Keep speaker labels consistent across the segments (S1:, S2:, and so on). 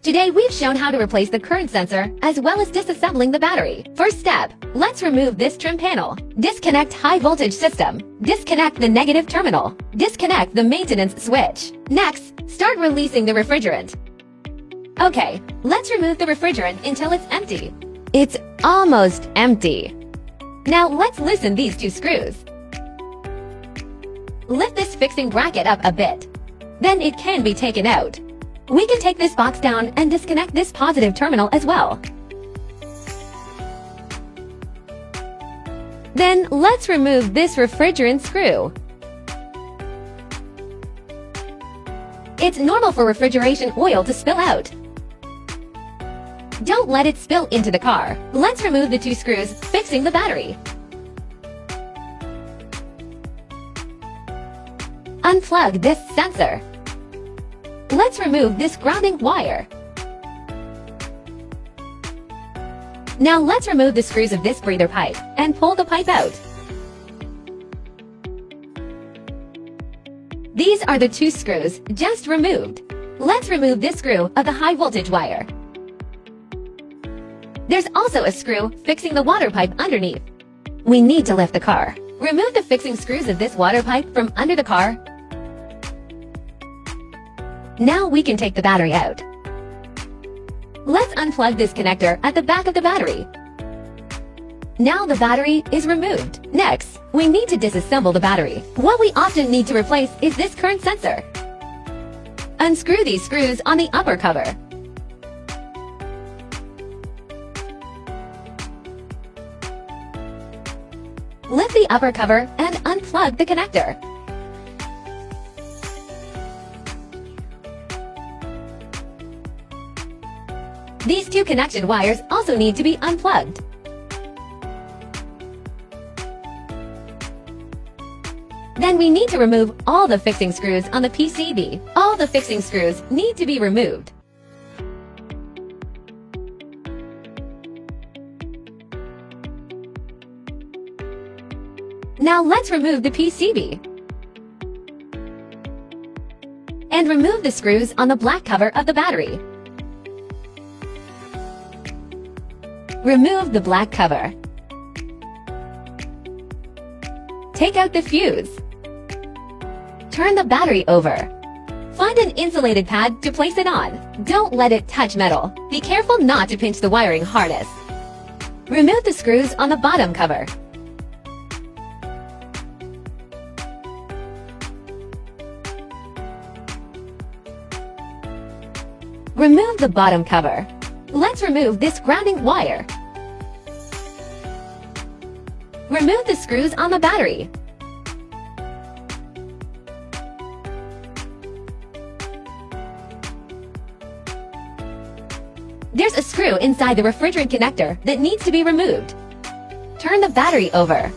S1: Today we've shown how to replace the current sensor as well as disassembling the battery. First step, let's remove this trim panel. Disconnect high voltage system. Disconnect the negative terminal. Disconnect the maintenance switch. Next, start releasing the refrigerant. Okay, let's remove the refrigerant until it's empty. It's almost empty. Now let's loosen these two screws. Lift this fixing bracket up a bit. Then it can be taken out. We can take this box down and disconnect this positive terminal as well. Then let's remove this refrigerant screw. It's normal for refrigeration oil to spill out. Don't let it spill into the car. Let's remove the two screws fixing the battery. Unplug this sensor. Let's remove this grounding wire. Now let's remove the screws of this breather pipe and pull the pipe out. These are the two screws just removed. Let's remove this screw of the high voltage wire. There's also a screw fixing the water pipe underneath. We need to lift the car. Remove the fixing screws of this water pipe from under the car. Now we can take the battery out. Let's unplug this connector at the back of the battery. Now the battery is removed. Next, we need to disassemble the battery. What we often need to replace is this current sensor. Unscrew these screws on the upper cover. Lift the upper cover and unplug the connector. These two connection wires also need to be unplugged. Then we need to remove all the fixing screws on the PCB. All the fixing screws need to be removed. Now let's remove the PCB. And remove the screws on the black cover of the battery. Remove the black cover. Take out the fuse. Turn the battery over. Find an insulated pad to place it on. Don't let it touch metal. Be careful not to pinch the wiring harness. Remove the screws on the bottom cover. Remove the bottom cover. Let's remove this grounding wire. Remove the screws on the battery. There's a screw inside the refrigerant connector that needs to be removed. Turn the battery over.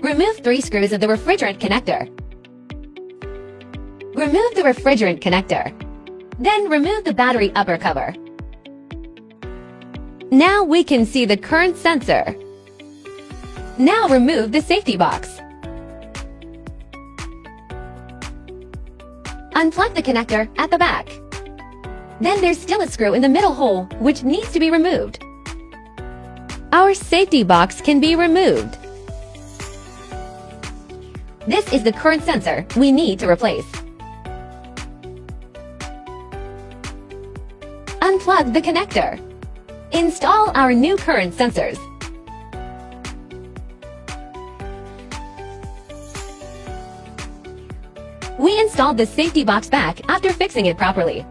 S1: Remove 3 screws of the refrigerant connector. Remove the refrigerant connector. Then remove the battery upper cover. Now we can see the current sensor. Now remove the safety box. Unplug the connector at the back. Then there's still a screw in the middle hole which needs to be removed. Our safety box can be removed. This is the current sensor we need to replace. Unplug the connector. Install our new current sensors. We installed the safety box back after fixing it properly.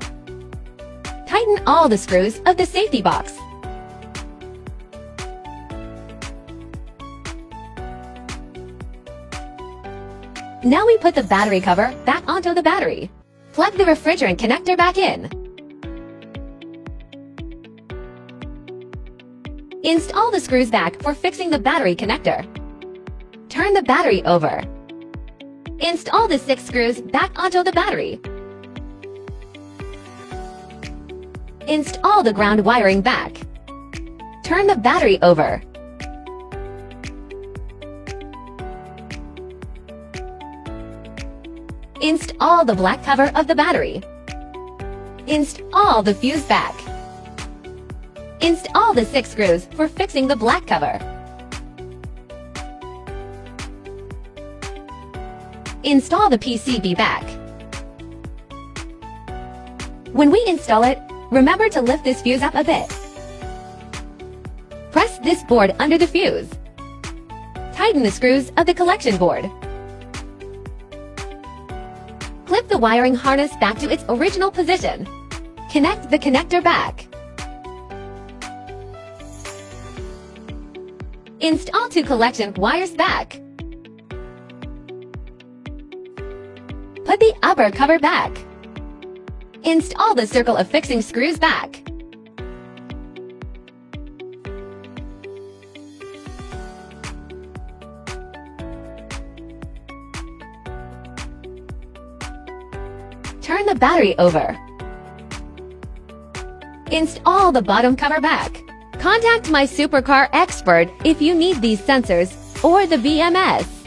S1: Tighten all the screws of the safety box. Now we put the battery cover back onto the battery. Plug the refrigerant connector back in. Install the screws back for fixing the battery connector. Turn the battery over. Install the 6 screws back onto the battery. Install the ground wiring back. Turn the battery over. Install the black cover of the battery. Install the fuse back. Install the 6 screws for fixing the black cover. Install the PCB back. When we install it, remember to lift this fuse up a bit. Press this board under the fuse. Tighten the screws of the collection board. Clip the wiring harness back to its original position. Connect the connector back. Install 2 collection wires back. Put the upper cover back. Install the circle of fixing screws back. Turn the battery over. Install the bottom cover back. Contact my supercar expert if you need these sensors or the BMS.